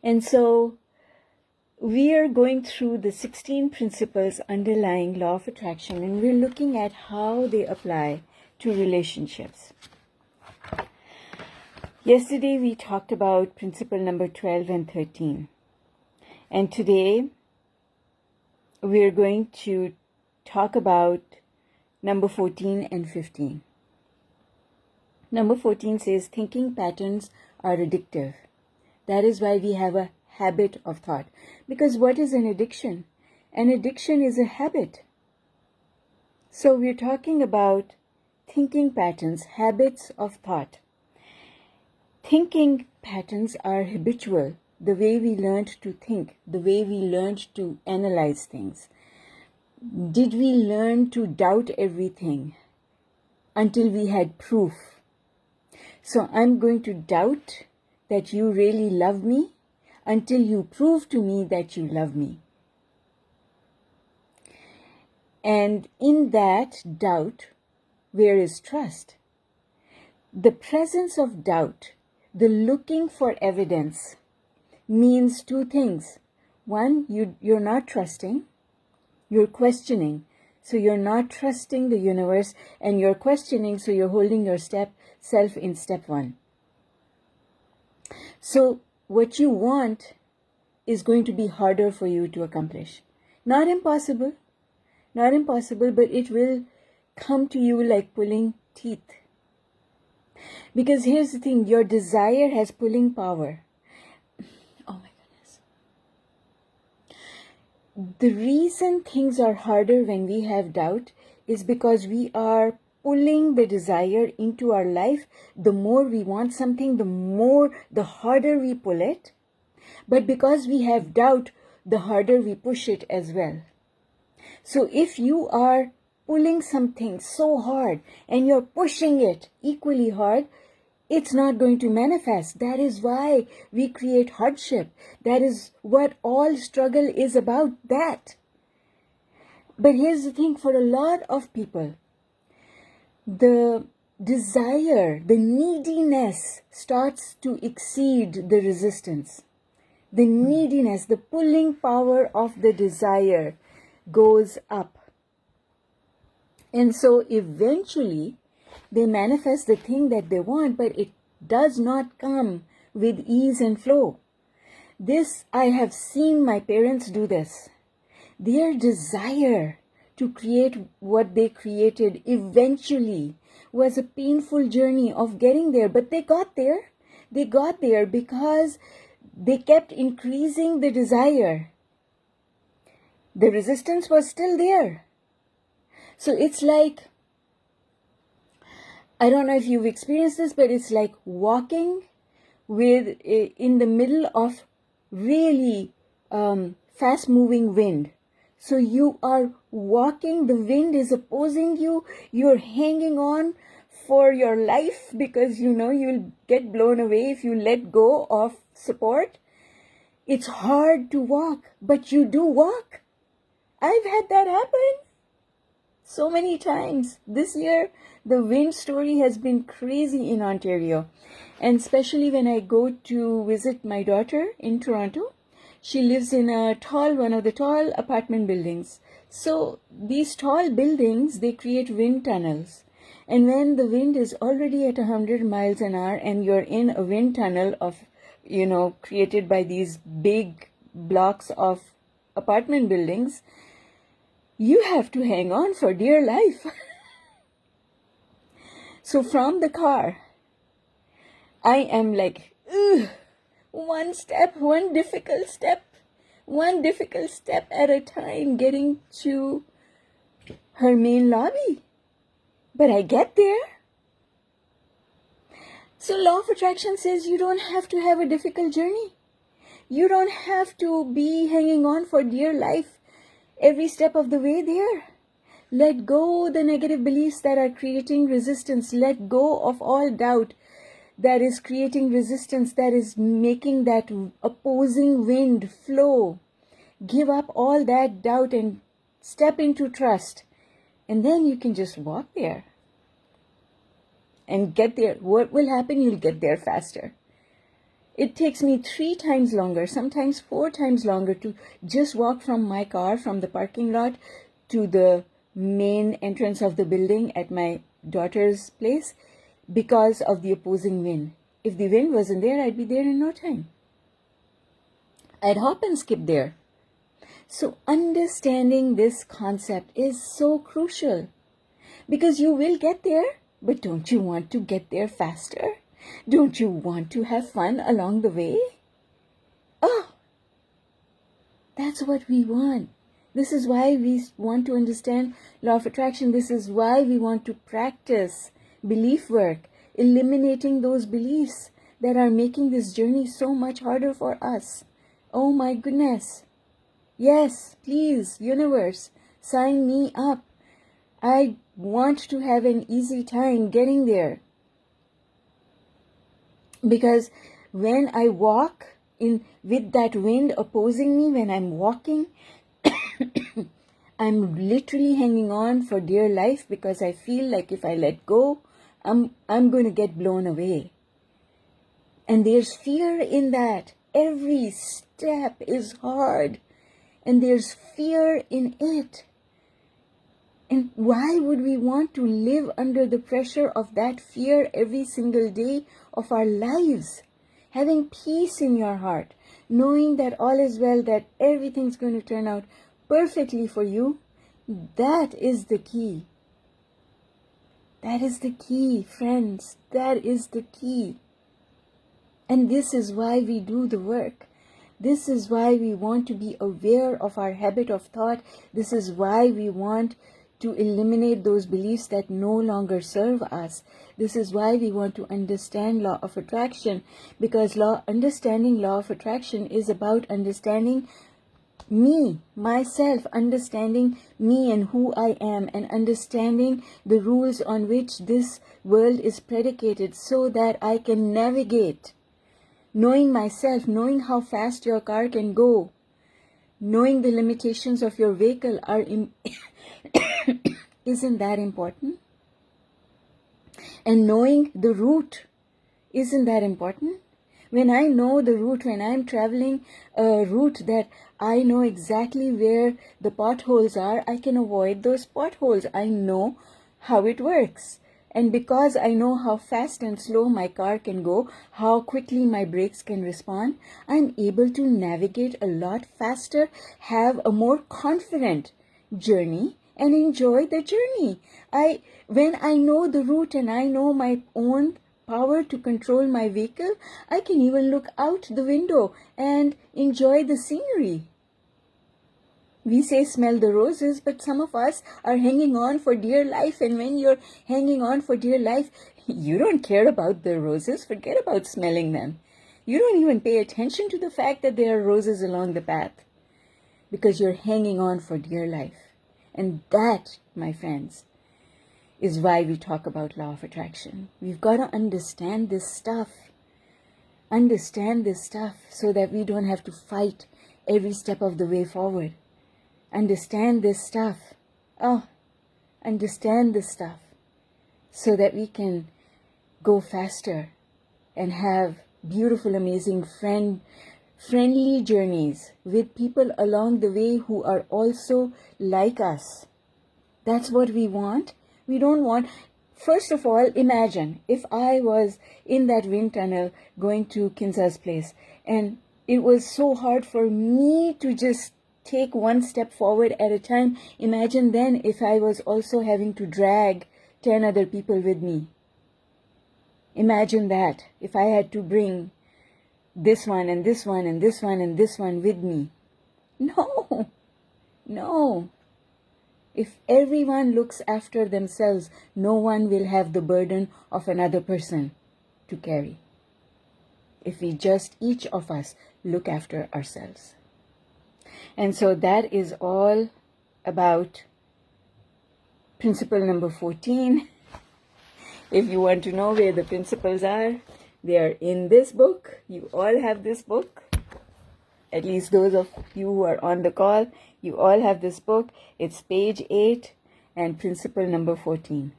And so we are going through the 16 principles underlying law of attraction, and we're looking at how they apply to relationships. Yesterday we talked about principle number 12 and 13. And today we're going to talk about number 14 and 15. Number 14 says thinking patterns are addictive. That is why we have a habit of thought. Because what is an addiction? An addiction is a habit. So we're talking about thinking patterns, habits of thought. Thinking patterns are habitual, the way we learned to think, the way we learned to analyze things. Did we learn to doubt everything until we had proof? So I'm going to doubt that you really love me until you prove to me that you love me. And in that doubt, where is trust? The presence of doubt, the looking for evidence, means two things. One, you're not trusting, you're questioning. So you're not trusting the universe, and you're questioning, so you're holding yourself in step one. So what you want is going to be harder for you to accomplish. Not impossible, but it will come to you like pulling teeth. Because here's the thing, your desire has pulling power. Oh my goodness. The reason things are harder when we have doubt is because we are pulling the desire into our life. The more we want something, the harder we pull it. But because we have doubt, the harder we push it as well. So if you are pulling something so hard and you're pushing it equally hard, it's not going to manifest. That is why we create hardship. That is what all struggle is about, that. But here's the thing, for a lot of people, the desire, the neediness starts to exceed the resistance. The neediness, the pulling power of the desire goes up. And so eventually they manifest the thing that they want, but it does not come with ease and flow. This, I have seen my parents do this. Their desire to create what they created eventually was a painful journey of getting there, but they got there. They got there because they kept increasing the desire. The resistance was still there. So it's like, I don't know if you've experienced this, but it's like walking in the middle of really fast-moving wind. So you are walking, the wind is opposing you, you're hanging on for your life because you know you'll get blown away if you let go of support. It's hard to walk, but you do walk. I've had that happen so many times. This year, the wind story has been crazy in Ontario. And especially when I go to visit my daughter in Toronto, she lives in one of the tall apartment buildings. So these tall buildings, they create wind tunnels. And when the wind is already at 100 miles an hour and you're in a wind tunnel of, created by these big blocks of apartment buildings, you have to hang on for dear life. So from the car, I am like, one difficult step at a time getting to her main lobby. But I get there. So law of attraction says you don't have to have a difficult journey. You don't have to be hanging on for dear life every step of the way there. Let go the negative beliefs that are creating resistance. Let go of all doubt that is creating resistance, that is making that opposing wind flow. Give up all that doubt and step into trust. And then you can just walk there and get there. What will happen? You'll get there faster. It takes me 3 times longer, sometimes 4 times longer to just walk from my car, from the parking lot to the main entrance of the building at my daughter's place because of the opposing wind. If the wind wasn't there, I'd be there in no time. I'd hop and skip there. So understanding this concept is so crucial because you will get there, but don't you want to get there faster? Don't you want to have fun along the way? Oh, that's what we want. This is why we want to understand law of attraction. This is why we want to practice belief work, eliminating those beliefs that are making this journey so much harder for us. Oh my goodness. Yes, please, universe, sign me up. I want to have an easy time getting there. Because when I walk in with that wind opposing me, when I'm walking, I'm literally hanging on for dear life because I feel like if I let go, I'm going to get blown away. And there's fear in that. Every step is hard. And there's fear in it. And why would we want to live under the pressure of that fear every single day of our lives? Having peace in your heart, knowing that all is well, that everything's going to turn out perfectly for you, that is the key. That is the key, friends. That is the key. And this is why we do the work. This is why we want to be aware of our habit of thought. This is why we want to eliminate those beliefs that no longer serve us. This is why we want to understand law of attraction, because understanding law of attraction is about understanding me, myself, understanding me and who I am, and understanding the rules on which this world is predicated so that I can navigate. Knowing myself, knowing how fast your car can go, knowing the limitations of your vehicle isn't that important? And knowing the route, isn't that important? When I know the route, when I'm traveling a route that I know exactly where the potholes are, I can avoid those potholes. I know how it works. And because I know how fast and slow my car can go, how quickly my brakes can respond, I'm able to navigate a lot faster, have a more confident journey, and enjoy the journey. When I know the route and I know my own power to control my vehicle, I can even look out the window and enjoy the scenery. We say smell the roses, but some of us are hanging on for dear life. And when you're hanging on for dear life, you don't care about the roses. Forget about smelling them. You don't even pay attention to the fact that there are roses along the path because you're hanging on for dear life. And that, my friends, is why we talk about law of attraction. We've got to understand this stuff. Understand this stuff so that we don't have to fight every step of the way forward. Understand this stuff. Understand this stuff so that we can go faster and have beautiful, amazing, friendly journeys with people along the way who are also like us. That's what we want. We don't want... First of all, imagine if I was in that wind tunnel going to Kinza's place and it was so hard for me to just take one step forward at a time. Imagine then if I was also having to drag 10 other people with me. Imagine that, if I had to bring this one and this one and this one and this one with me. No. If everyone looks after themselves, no one will have the burden of another person to carry. If we just, each of us, look after ourselves. And so that is all about principle number 14. If you want to know where the principles are, they are in this book. You all have this book. At least those of you who are on the call, you all have this book. It's page 8 and principle number 14.